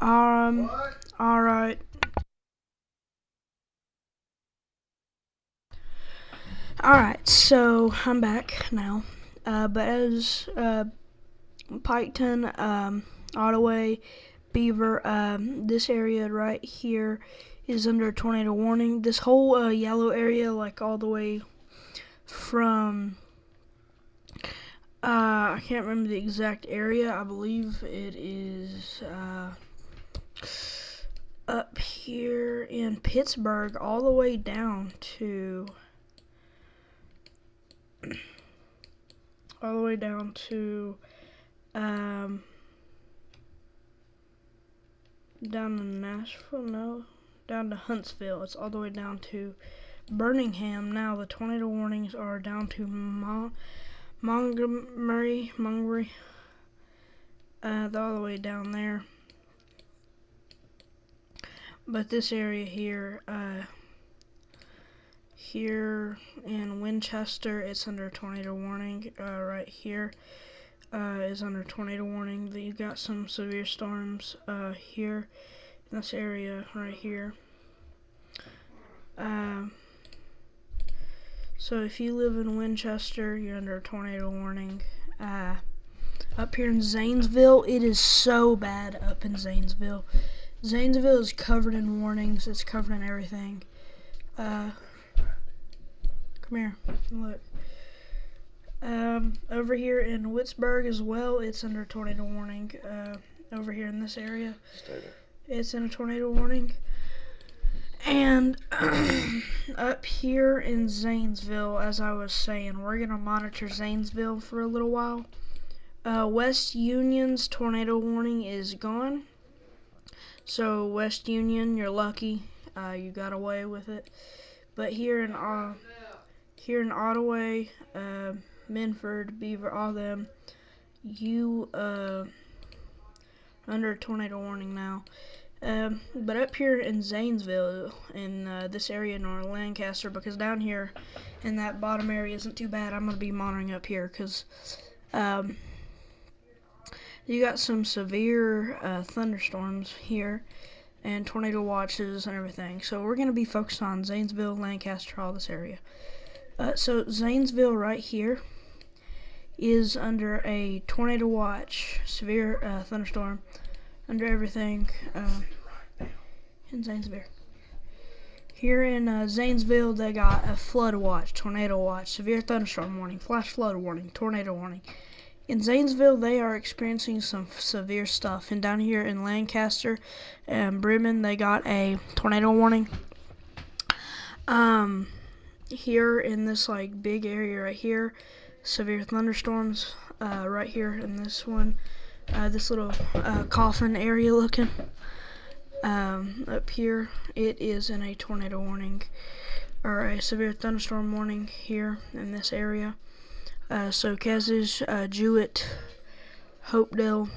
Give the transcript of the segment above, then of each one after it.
Um, alright. Alright, so I'm back now. But as Piketon, Ottaway, Beaver, this area right here is under a tornado warning. This whole yellow area, like all the way from, I can't remember the exact area. I believe it is up here in Pittsburgh, all the way down to down to Nashville, no, down to Huntsville. It's all the way down to Birmingham. Now the tornado warnings are down to Montgomery, they're all the way down there. But this area here, here in Winchester, it's under tornado warning. Right here is under tornado warning. You got some severe storms here in this area right here. So if you live in Winchester, you're under a tornado warning. Up here in Zanesville, it is so bad up in Zanesville. Zanesville is covered in warnings. It's covered in everything. Come here, look. Over here in Whitesburg as well, it's under tornado warning. Over here in this area, it's in a tornado warning. And up here in Zanesville, as I was saying, we're going to monitor Zanesville for a little while. West Union's tornado warning is gone. So West Union, you're lucky. You got away with it. But here in Ottaway, Minford, Beaver, all them, you under a tornado warning now. But up here in Zanesville, in this area in Lancaster, because down here in that bottom area isn't too bad, I'm going to be monitoring up here because you got some severe thunderstorms here and tornado watches and everything. So we're going to be focused on Zanesville, Lancaster, all this area. So Zanesville right here is under a tornado watch, severe thunderstorm, under everything in Zanesville. Here in Zanesville, they got a flood watch, tornado watch, severe thunderstorm warning, flash flood warning, tornado warning. In Zanesville, they are experiencing some severe stuff. And down here in Lancaster and Bremen, they got a tornado warning. Here in this like big area right here, severe thunderstorms. Right here in this one, this little coffin area looking. Up here, it is in a tornado warning or a severe thunderstorm warning here in this area. So Keswick, Jewett, Hopedale,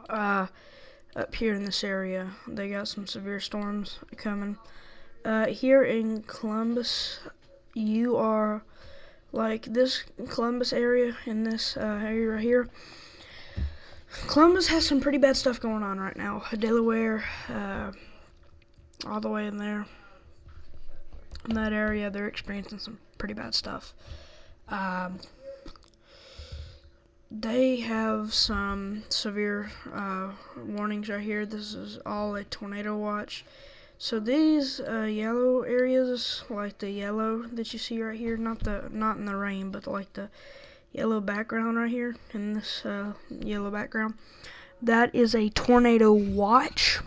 up here in this area, they got some severe storms coming. Here in Columbus, you are like this Columbus area, in this area right here. Columbus has some pretty bad stuff going on right now. Delaware, all the way in there. In that area, they're experiencing some pretty bad stuff. They have some severe warnings right here. This is all a tornado watch. So these yellow areas, like the yellow that you see right here, not in the rain, but like the yellow background right here, in this yellow background, that is a tornado watch.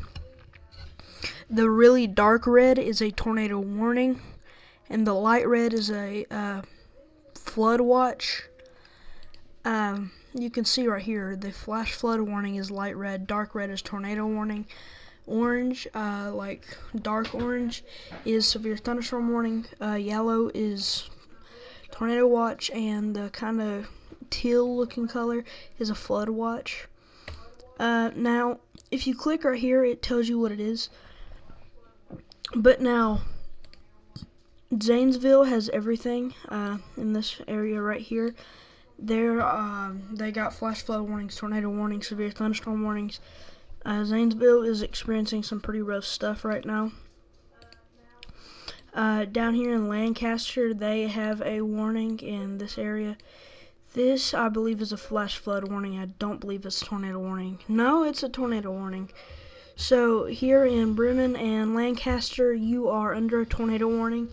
The really dark red is a tornado warning, and the light red is a flood watch. You can see right here, the flash flood warning is light red, dark red is tornado warning. Orange, like dark orange, is severe thunderstorm warning. Yellow is tornado watch, and the kind of teal looking color is a flood watch. Now, if you click right here, it tells you what it is. But now, Zanesville has everything in this area right here. They got flash flood warnings, tornado warnings, severe thunderstorm warnings. Zanesville is experiencing some pretty rough stuff right now. Down here in Lancaster, they have a warning in this area. This, I believe, is a flash flood warning. I don't believe it's a tornado warning. No, it's a tornado warning. So here in Bremen and Lancaster, you are under a tornado warning.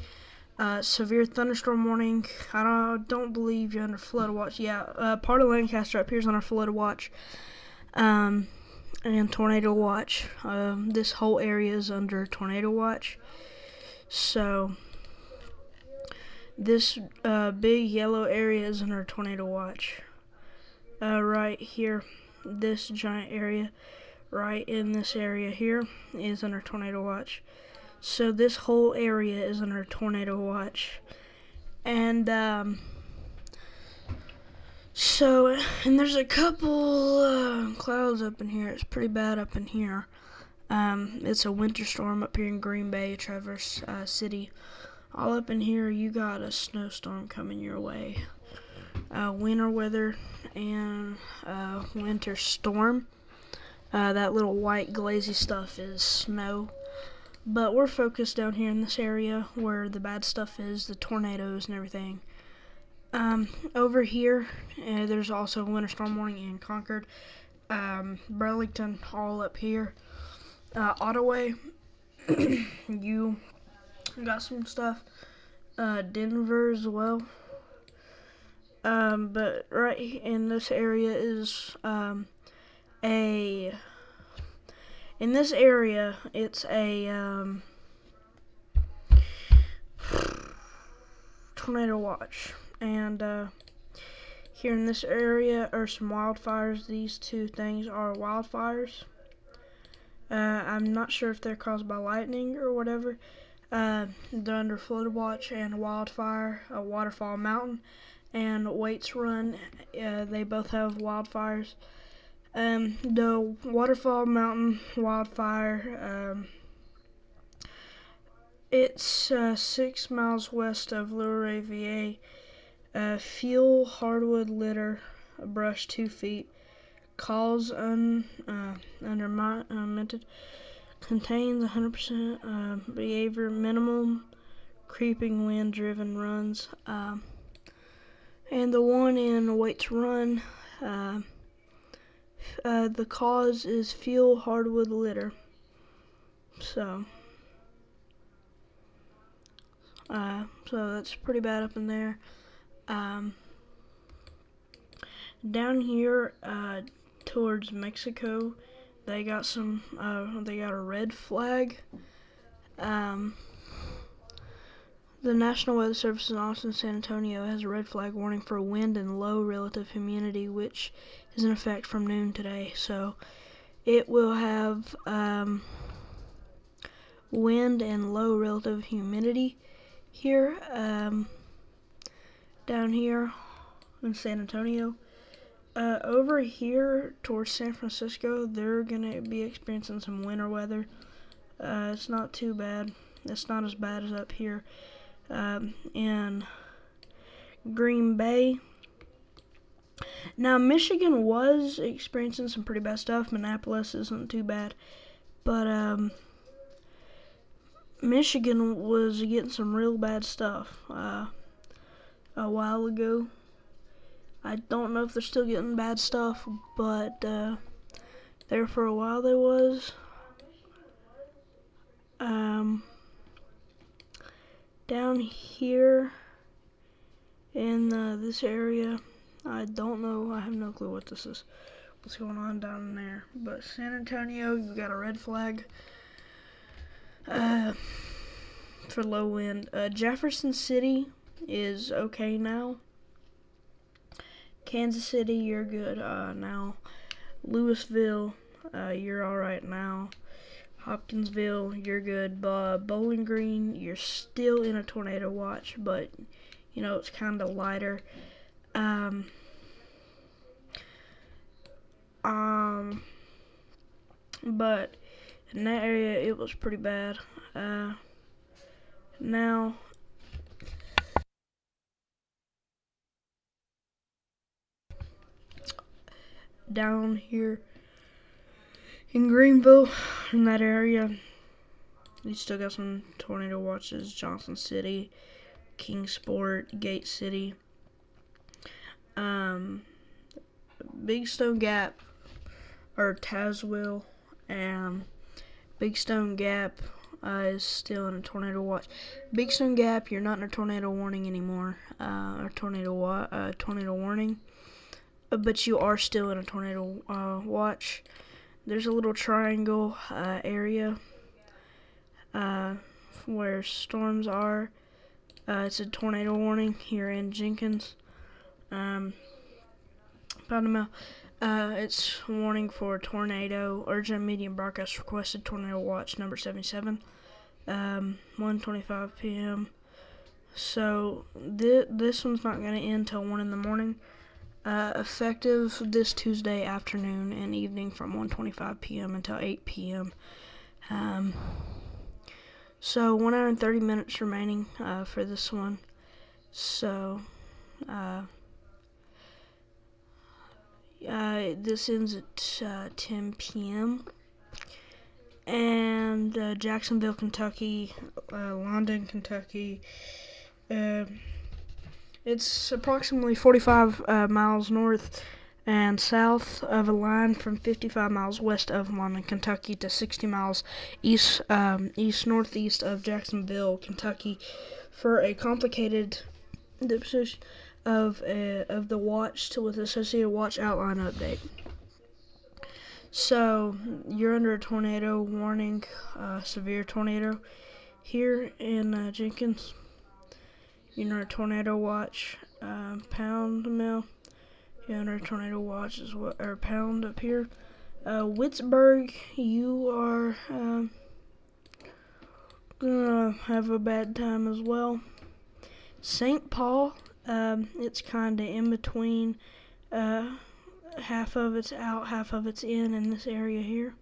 Severe thunderstorm warning. I don't believe you're under flood watch. Yeah, part of Lancaster up here is under flood watch. And tornado watch. This whole area is under tornado watch. So this big yellow area is under tornado watch. Right here, this giant area, right in this area here, is under tornado watch. So this whole area is under tornado watch. And and there's a couple clouds up in here. It's pretty bad up in here. It's a winter storm up here in Green Bay, Traverse City. All up in here, you got a snowstorm coming your way. Winter weather and winter storm. That little white glazy stuff is snow. But we're focused down here in this area where the bad stuff is, the tornadoes and everything. Over here, there's also a winter storm warning in Concord, Burlington, all up here. Ottawa, you got some stuff. Denver as well. But right in this area is in this area, it's a tornado watch. And here in this area are some wildfires. These two things are wildfires. I'm not sure if they're caused by lightning or whatever. They're under flood watch and wildfire, Waterfall Mountain and Waits Run. They both have wildfires. The Waterfall Mountain wildfire, it's 6 miles west of Luray, VA. Fuel, hardwood litter, brush 2 feet. Calls undocumented. Contains 100% behavior minimum. Creeping wind driven runs. And the one in Waits Run, the cause is fuel, hardwood litter. So that's pretty bad up in there. Down here towards Mexico, they got a red flag. The National Weather Service in Austin, San Antonio has a red flag warning for wind and low relative humidity, which is in effect from noon today. So it will have wind and low relative humidity here, down here in San Antonio. Over here towards San Francisco, they're gonna be experiencing some winter weather. It's not too bad. It's not as bad as up here in Green Bay. Now, Michigan was experiencing some pretty bad stuff. Minneapolis isn't too bad, but Michigan was getting some real bad stuff a while ago. I don't know if they're still getting bad stuff, but there for a while they was. Down here in this area, I don't know. I have no clue what this is. What's going on down there? But San Antonio, you got a red flag for low wind. Jefferson City is okay now. Kansas City, you're good now. Louisville, you're alright now. Hopkinsville, you're good. Bowling Green, you're still in a tornado watch, but you know it's kind of lighter. But in that area, it was pretty bad. Now, down here In Greenville, in that area, you still got some tornado watches. Johnson City, Kingsport, Gate City, Big Stone Gap, or Tazewell, and Big Stone Gap is still in a tornado watch. Big Stone Gap, you're not in a tornado warning anymore, or tornado warning, but you are still in a tornado watch. There's a little triangle area where storms are. It's a tornado warning here in Jenkins. It's warning for tornado. Urgent medium broadcast requested tornado watch number 77. 1:25 p.m. So this one's not going to end till 1 in the morning. Effective this Tuesday afternoon and evening from 1:25 p.m. until 8 p.m. So 1 hour and 30 minutes remaining for this one. So this ends at 10 p.m. And Jacksonville, Kentucky, London, Kentucky. It's approximately 45 miles north and south of a line from 55 miles west of London, Kentucky to 60 miles east-northeast of Jacksonville, Kentucky, for a complicated disposition of the watch with associated watch outline update. So you're under a tornado warning, severe tornado here in Jenkins. You're under a tornado watch, pound mill. You're under a tornado watch as well, or pound up here. Wittsburg, you are gonna have a bad time as well. St. Paul, it's kinda in between. Half of it's out, half of it's in this area here.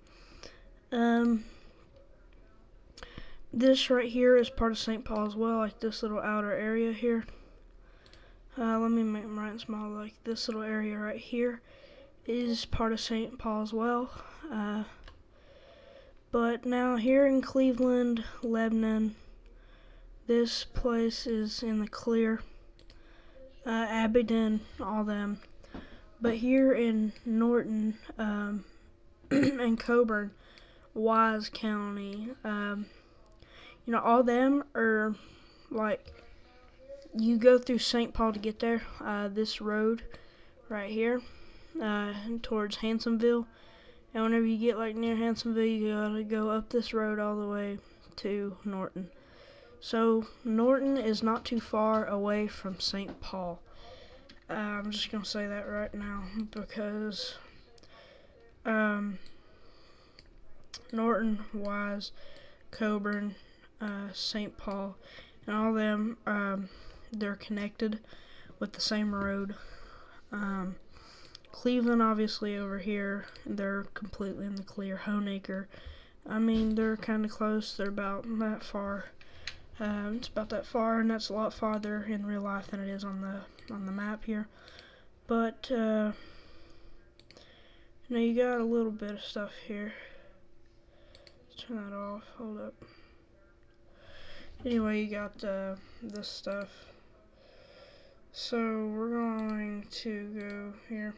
This right here is part of St. Paul as well, like this little outer area here. Let me make them right and small. Like this little area right here is part of St. Paul as well. But now here in Cleveland, Lebanon, this place is in the clear. Abingdon, all them. But here in Norton and Coburn, Wise County, all them are like, you go through St. Paul to get there. This road right here towards Hansonville. And whenever you get like near Hansonville, you gotta go up this road all the way to Norton. So Norton is not too far away from St. Paul. I'm just gonna say that right now because Norton, Wise, Coburn, St. Paul, and all them, they're connected with the same road. Cleveland, obviously, over here, they're completely in the clear. Honaker, they're kind of close. They're about that far. It's about that far, and that's a lot farther in real life than it is on the map here. But you got a little bit of stuff here. Let's turn that off. Hold up. Anyway, you got this stuff. So we're going to go here,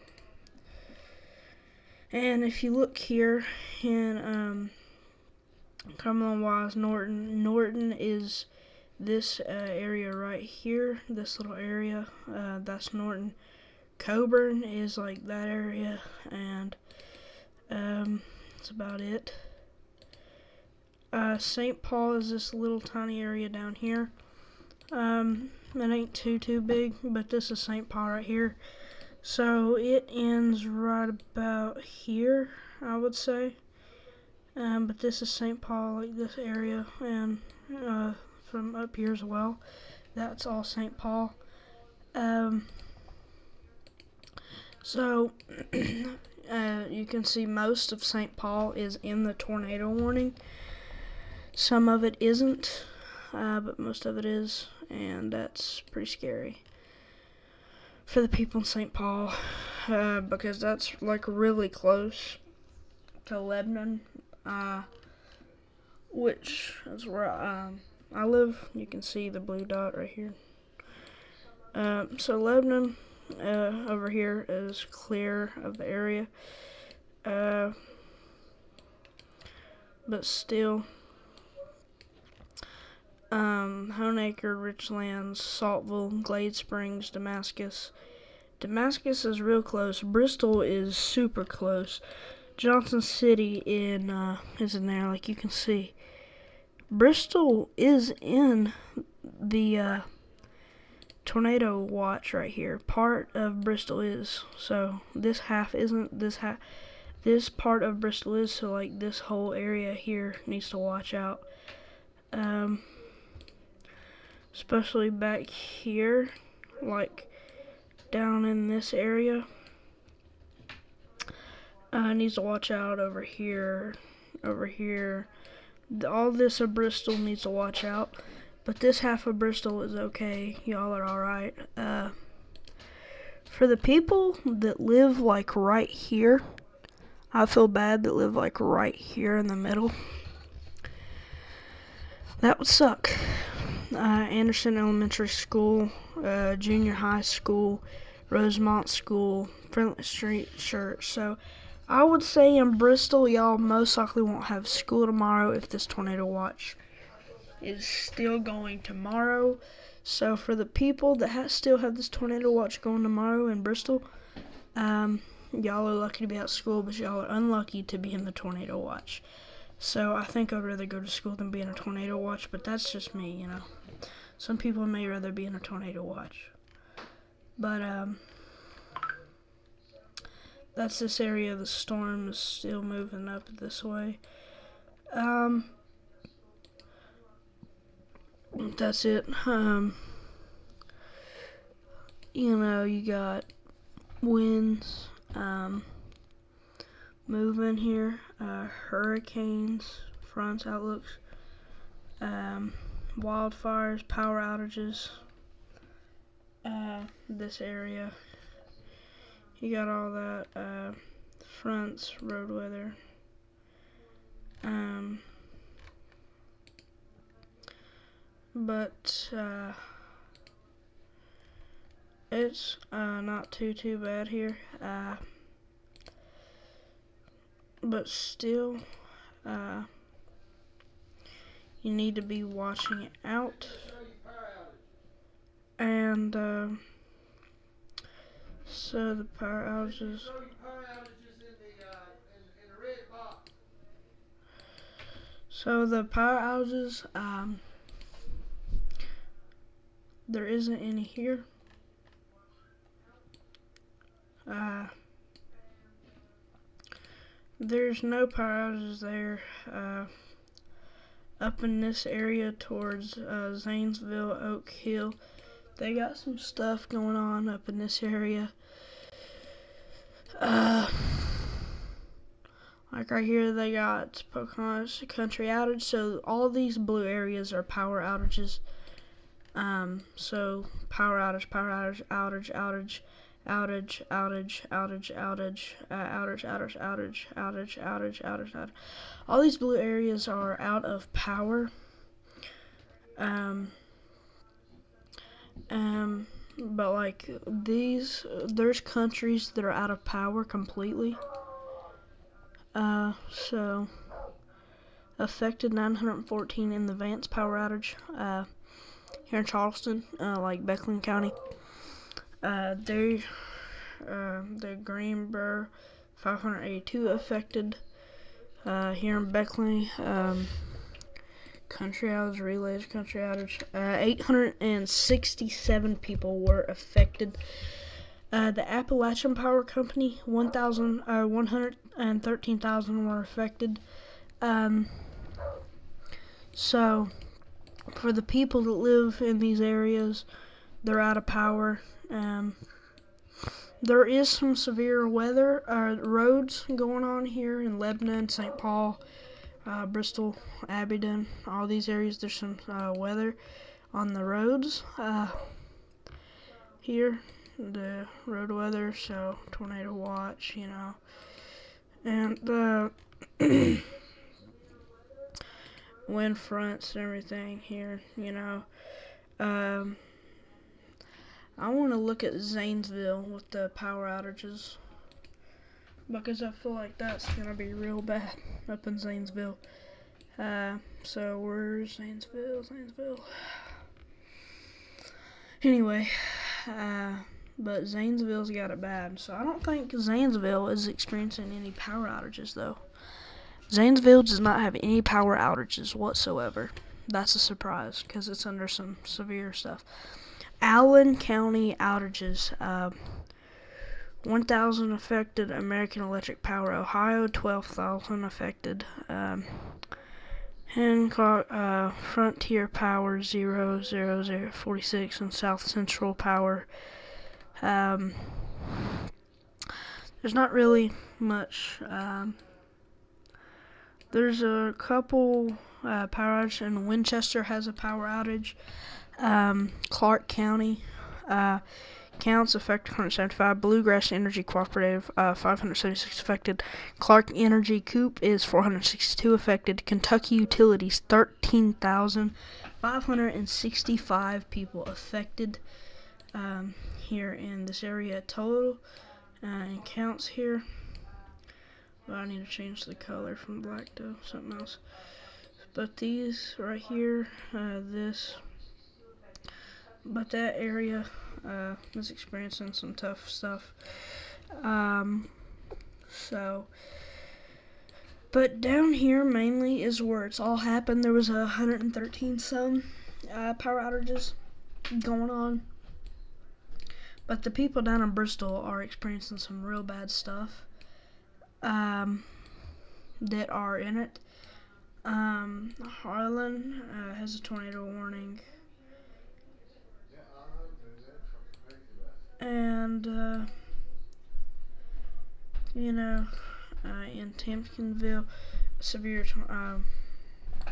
and if you look here in Cumberland, Wise, Norton is this area right here, this little area, that's Norton. Coburn is like that area, and that's about it. St. Paul is this little tiny area down here. It ain't too big, but this is St. Paul right here. So it ends right about here, I would say. But this is St. Paul, like this area, and from up here as well. That's all St. Paul. So you can see most of St. Paul is in the tornado warning. Some of it isn't, but most of it is, and that's pretty scary for the people in St. Paul, because that's like really close to Lebanon, which is where I live. You can see the blue dot right here. So Lebanon over here is clear of the area, but still, Honaker, Richlands, Saltville, Glade Springs, Damascus. Damascus is real close. Bristol is super close. Johnson City is in there, like you can see. Bristol is in the tornado watch right here. Part of Bristol is. So this half isn't. This part of Bristol is. So like this whole area here needs to watch out. Especially back here, like down in this area. Needs to watch out over here. All this of Bristol needs to watch out. But this half of Bristol is okay. Y'all are alright. For the people that live like right here, I feel bad that live like right here in the middle. That would suck. Anderson Elementary School, Junior High School, Rosemont School, Friendly Street Church. So I would say in Bristol, y'all most likely won't have school tomorrow if this tornado watch is still going tomorrow. So for the people that still have this tornado watch going tomorrow in Bristol, y'all are lucky to be out of school, but y'all are unlucky to be in the tornado watch. So I think I'd rather go to school than be in a tornado watch, but that's just me, you know. Some people may rather be in a tornado watch. But that's this area. The storm is still moving up this way. That's it. You know, you got winds moving here, hurricanes, fronts, outlooks, wildfires, power outages. This area, you got all that, fronts, road weather. But it's not too bad here. But still, you need to be watching it out. And so the power outages. So the power outages, there isn't any here. There's no power outages there. Up in this area towards Zanesville, Oak Hill, they got some stuff going on up in this area. Like right here, they got Pocahontas Country outage. So all these blue areas are power outages. So power outage, outage, outage, outage, outage, outage, outage, outage, outage. All these blue areas are out of power. But like these, there's countries that are out of power completely. So affected 914 in the Vance power outage. Here in Charleston, like Becklin County. The Greenbrier 582 affected. Here in Beckley, country outage, relays country outage. 867 people were affected. The Appalachian Power Company, 113,000 were affected. So for the people that live in these areas, they're out of power. There is some severe weather, roads going on here in Lebanon, St. Paul, Bristol, Abingdon, all these areas. There's some weather on the roads. Here, the road weather, so tornado watch, you know. And wind fronts and everything here, you know. I want to look at Zanesville with the power outages, because I feel like that's going to be real bad up in Zanesville. So where's Zanesville? Anyway, but Zanesville's got it bad. So I don't think Zanesville is experiencing any power outages, though. Zanesville does not have any power outages whatsoever. That's a surprise, because it's under some severe stuff. Allen County outages. 1,000 affected. American Electric Power Ohio, 12,000 affected. Hancock, Frontier Power 00046, and South Central Power. There's not really much. There's a couple power outages, and Winchester has a power outage. Clark County counts affected 175. Bluegrass Energy Cooperative 576 affected. Clark Energy Coop is 462 affected. Kentucky Utilities 13,565 people affected here in this area total. And counts here. Well, I need to change the color from black to something else. But these right here, but that area is experiencing some tough stuff. But down here mainly is where it's all happened. There was 113 some power outages going on. But the people down in Bristol are experiencing some real bad stuff that are in it. Harlan has a tornado warning. And, in Tompkinsville, severe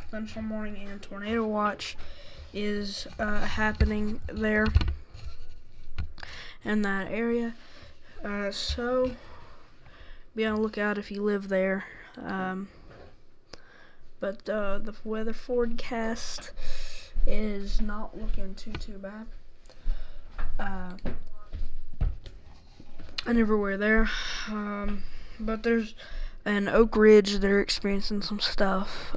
thunderstorm warning and tornado watch is happening there in that area. So be on the lookout if you live there. But the weather forecast is not looking too bad. And everywhere there. But there's an Oak Ridge, they're experiencing some stuff.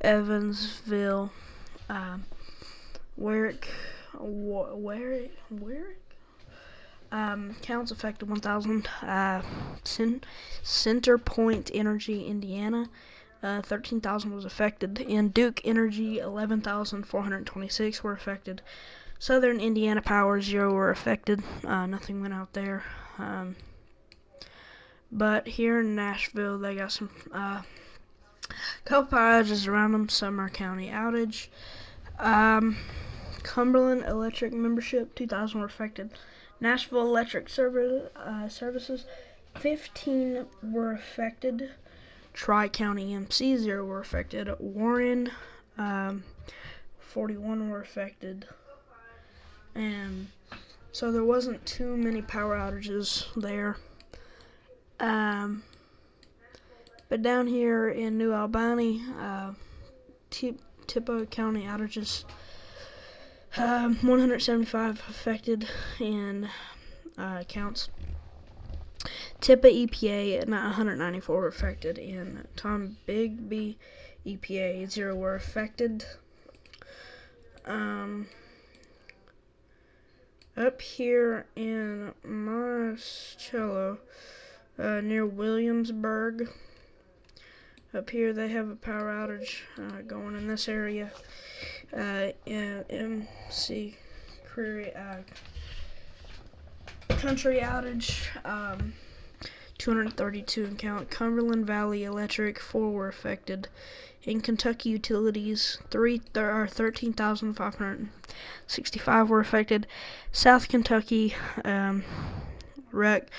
Evansville, Warwick, counts affected 1,000. Center Point Energy, Indiana, 13,000 was affected. And Duke Energy, 11,426 were affected. Southern Indiana Power, 0 were affected. Nothing went out there. But here in Nashville, they got some couple power outages around them. Summer County outage. Cumberland Electric membership, 2,000 were affected. Nashville Electric Services, 15 were affected. Tri-County MC, 0 were affected. Warren, 41 were affected. And so there wasn't too many power outages there. But down here in New Albany, Tippah County outages, 175 affected in counts. Tippah EPA, 194 were affected. In Tombigbee EPA, 0 were affected. Up here in Monticello, near Williamsburg, up here they have a power outage going in this area. MC Country outage, 232 in count. Cumberland Valley Electric, 4 were affected. In Kentucky Utilities, 13,565 were affected. South Kentucky, REC,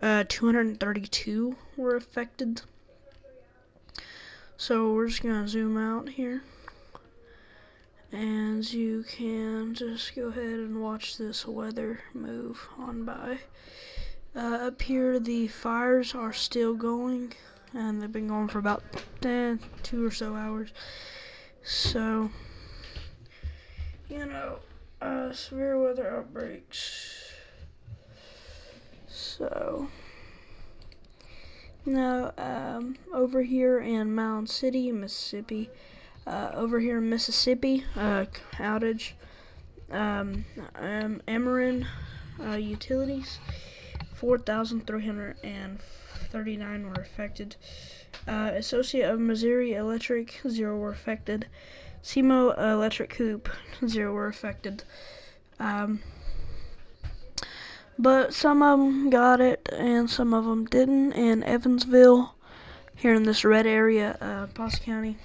232 were affected. So we're just going to zoom out here. And you can just go ahead and watch this weather move on by. Up here, the fires are still going. and they've been going for about 2 or so hours. So, severe weather outbreaks. So, now, over here in Mound City, Mississippi, outage. Ameren Utilities, 4,339 were affected. Associate of Missouri Electric, 0 were affected. SEMO Electric Coop, 0 were affected. But some of them got it and some of them didn't. In Evansville, here in this red area, Posse County,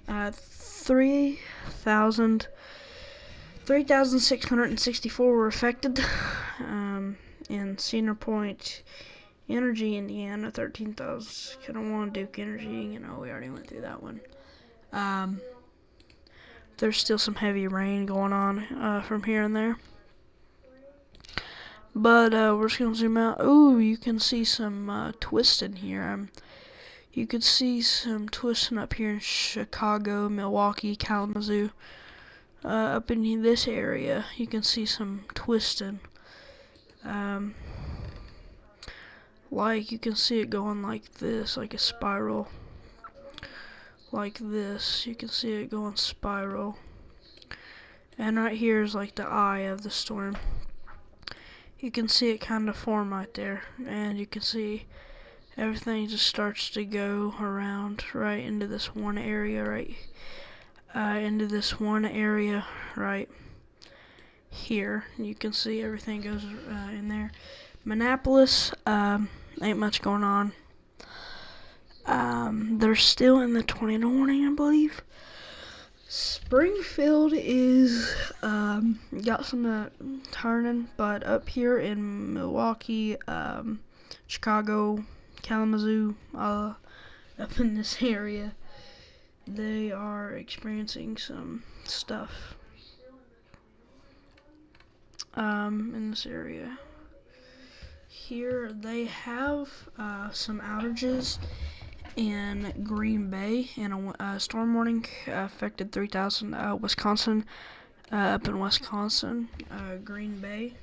3,664 were affected. In Cedar Point Energy, Indiana, 13,000. Couldn't want Duke Energy, we already went through that one. There's still some heavy rain going on from here and there. But we're just going to zoom out. Ooh, you can see some twisting here. You could see some twisting up here in Chicago, Milwaukee, Kalamazoo. Up in this area, you can see some twisting. Like you can see it going like this, like a spiral. Like this, you can see it going spiral. And right here is like the eye of the storm. You can see it kind of form right there, and you can see everything just starts to go around right into this one area right here. You can see everything goes in there. Minneapolis, ain't much going on. They're still in the 20 in the morning, I believe. Springfield is got some turning, but up here in Milwaukee, Chicago, Kalamazoo, up in this area, they are experiencing some stuff in this area. Here they have some outages in Green Bay, and a storm warning affected 3,000 Wisconsin, up in Wisconsin, Green Bay.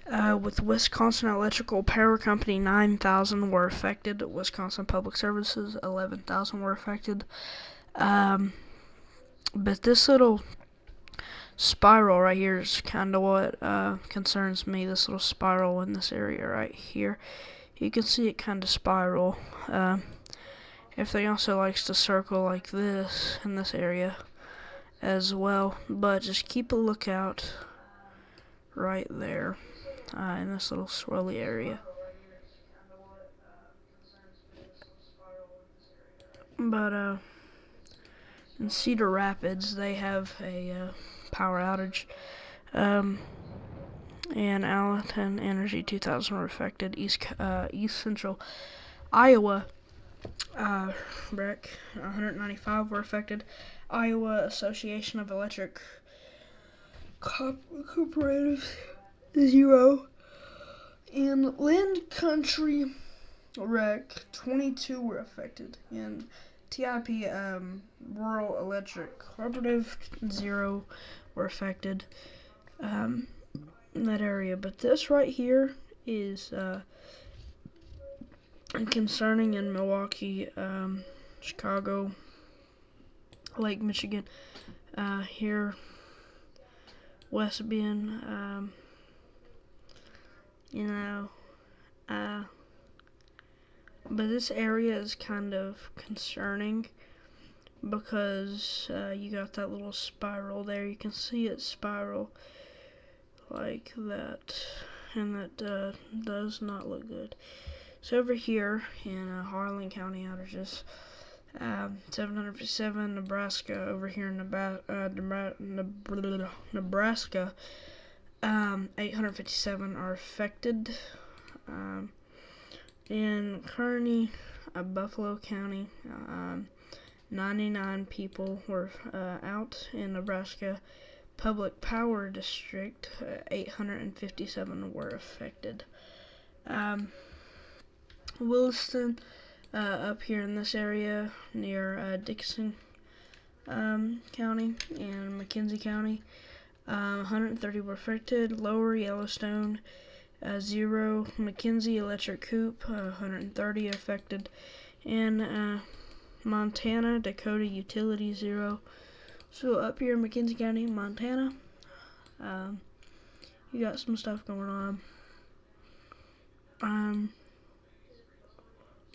With Wisconsin Electrical Power Company, 9,000 were affected. Wisconsin Public Services, 11,000 were affected. But this little spiral right here is kind of what concerns me. This little spiral in this area right here. You can see it kind of spiral. Everything also likes to circle like this in this area as well. But just keep a lookout right there in this little swirly area. But in Cedar Rapids, they have a power outage. And Allenton Energy, 2,000 were affected. East Central Iowa, wreck, 195 were affected. Iowa Association of Electric Cooperatives, 0. In Lynn Country wreck, 22 were affected. In TIP Rural Electric Cooperative, 0 were affected in that area. But this right here is concerning in Milwaukee, Chicago, Lake Michigan, here, West Bend, but this area is kind of concerning because you got that little spiral there. You can see it spiral like that, and that does not look good. So over here in Harlan County outages, 757 Nebraska, over here in Nebraska, 857 are affected. In Kearney, Buffalo County, 99 people were out. In Nebraska Public Power District, 857 were affected. Williston, up here in this area near Dickinson County and McKenzie County. 130 were affected. Lower Yellowstone, 0. McKenzie Electric Coop, 130 affected. And Montana, Dakota Utility, 0. So up here in McKenzie County, Montana, you got some stuff going on.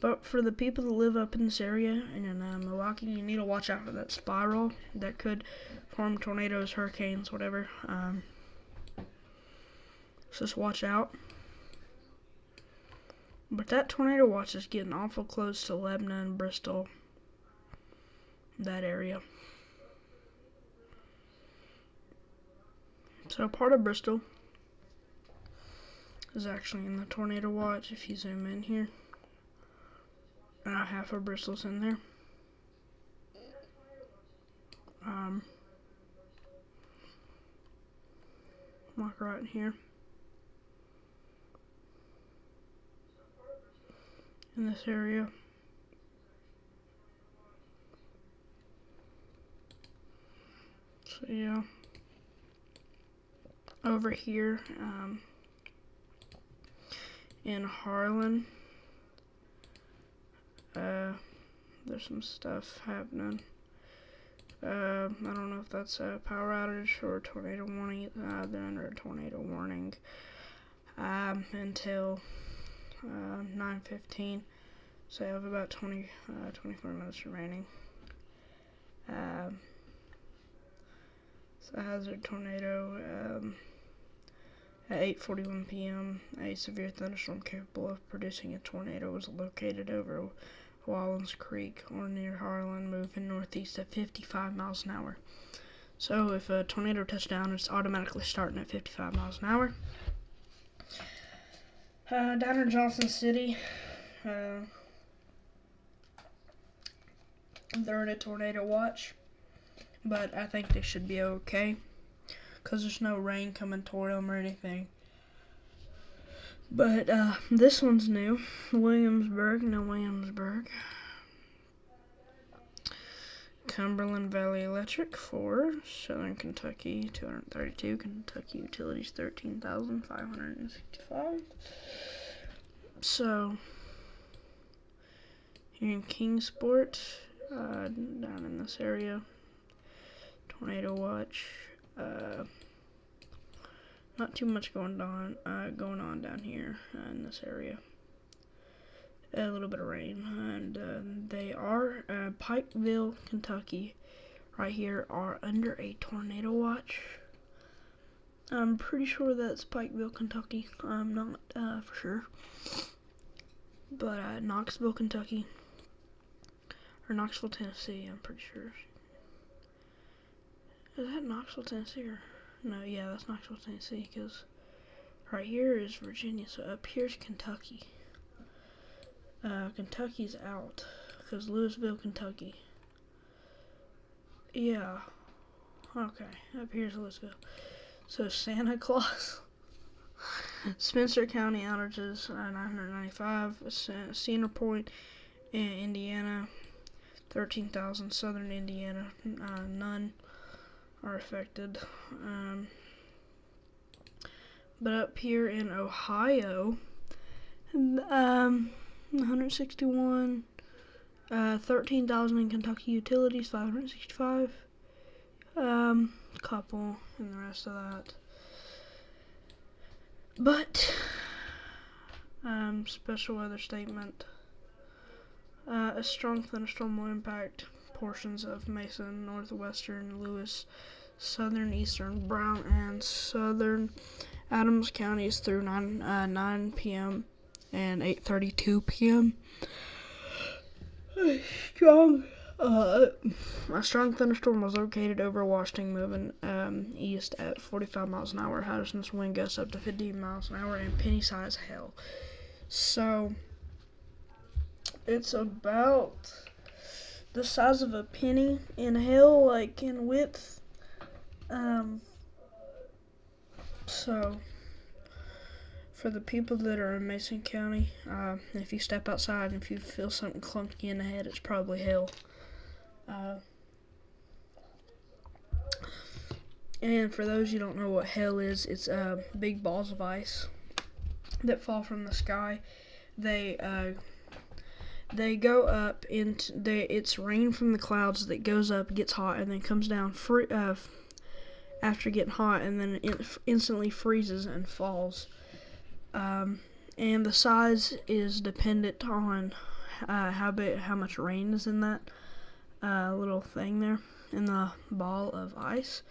But for the people that live up in this area in Milwaukee, you need to watch out for that spiral that could form tornadoes, hurricanes, whatever. Just watch out. But that tornado watch is getting awful close to Lebanon, Bristol, that area. So part of Bristol is actually in the tornado watch if you zoom in here. Half of Bristol's in there. Mark right in here. In this area. So yeah. Over here, in Harlan, there's some stuff happening. I don't know if that's a power outage or a tornado warning. They're under a tornado warning until 9:15. So I have about 24 minutes remaining. It's a hazard tornado. At 8:41 p.m., a severe thunderstorm capable of producing a tornado was located over Wallens Creek or near Harlan, moving northeast at 55 miles an hour. So if a tornado touches down, it's automatically starting at 55 miles an hour. Down in Johnson City, they're in a tornado watch, but I think they should be okay, because there's no rain coming toward them or anything. But this one's new. Williamsburg. Cumberland Valley Electric, 4. Southern Kentucky, 232. Kentucky Utilities, 13,565. So, here in Kingsport, down in this area, tornado watch. Not too much going on down here in this area. A little bit of rain, and they are Pikeville, Kentucky, right here, are under a tornado watch. I'm pretty sure that's Pikeville, Kentucky. I'm not for sure, but Knoxville, Kentucky, or Knoxville, Tennessee. I'm pretty sure. Is that Knoxville, Tennessee, or no? Yeah, that's Knoxville, Tennessee, because right here is Virginia, so up here's Kentucky. Kentucky's out, because Louisville, Kentucky. Yeah. Okay, up here's Louisville. So Santa Claus. Spencer County outages, 995. Cedar Point, Indiana, 13,000. Southern Indiana, none are affected. But up here in Ohio, 161, 13,000 in Kentucky Utilities, 565, couple and the rest of that. But, special weather statement, a strong thunderstorm will impact portions of Mason, northwestern Lewis, southern eastern Brown, and southern Adams counties through 9 p.m. and 8:32 p.m. A strong thunderstorm was located over Washington, moving east at 45 miles an hour. Henderson's wind gusts up to 50 miles an hour and penny-sized hail. So it's about the size of a penny in hail, like in width. So For the people that are in Mason County, if you step outside and if you feel something clunky in the head, it's probably hell. And for those who don't know what hell is, it's big balls of ice that fall from the sky. They go up into it's rain from the clouds that goes up, gets hot, and then comes down after getting hot, and then it instantly freezes and falls. And the size is dependent on how much rain is in that little thing there in the ball of ice.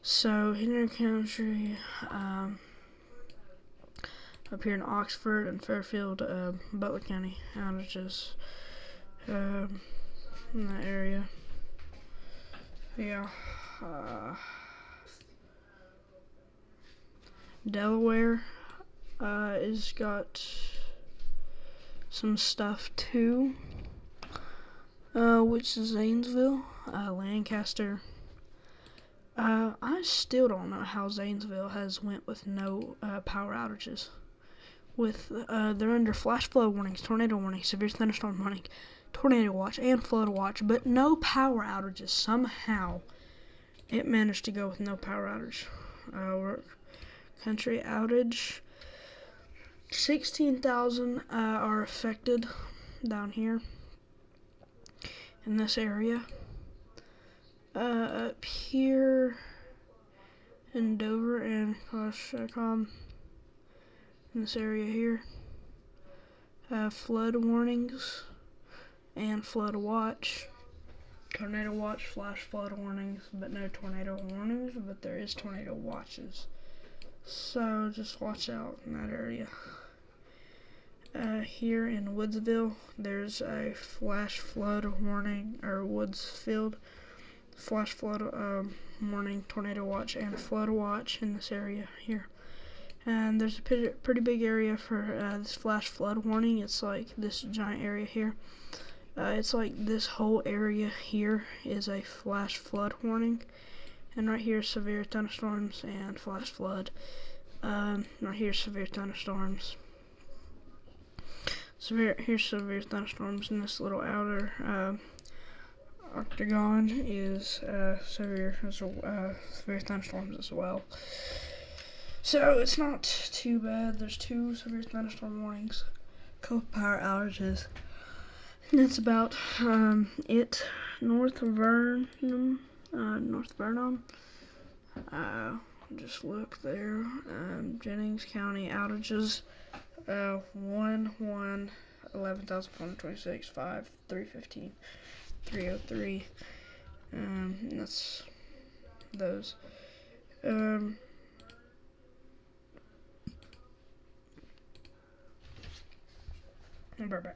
So in our country, up here in Oxford and Fairfield, Butler County, outages in that area. Yeah. Delaware has got some stuff too, which is Zanesville, Lancaster. I still don't know how Zanesville has went with no power outages. They're under flash flood warnings, tornado warnings, severe thunderstorm warning, tornado watch, and flood watch, but no power outages. Somehow, it managed to go with no power outage. Country outage. 16,000 are affected down here in this area. Up here in Dover and Coshocton, in this area here, flood warnings and flood watch, tornado watch, flash flood warnings, but no tornado warnings, but there is tornado watches. So just watch out in that area. Here in Woodsville, there's a flash flood warning, or Woodsfield flash flood warning, tornado watch, and flood watch in this area here. And there's a pretty big area for this flash flood warning. It's like this giant area here. It's like this whole area here is a flash flood warning. And right here, severe thunderstorms and flash flood. Right here, severe thunderstorms. Here's severe thunderstorms, and this little outer octagon is severe thunderstorms as well. So it's not too bad. There's 2 severe thunderstorm warnings, a couple power outages, and that's about it. North Vernon. Just look there. Jennings County outages. 11,426, 5, 315, 303. That's those. Bye-bye.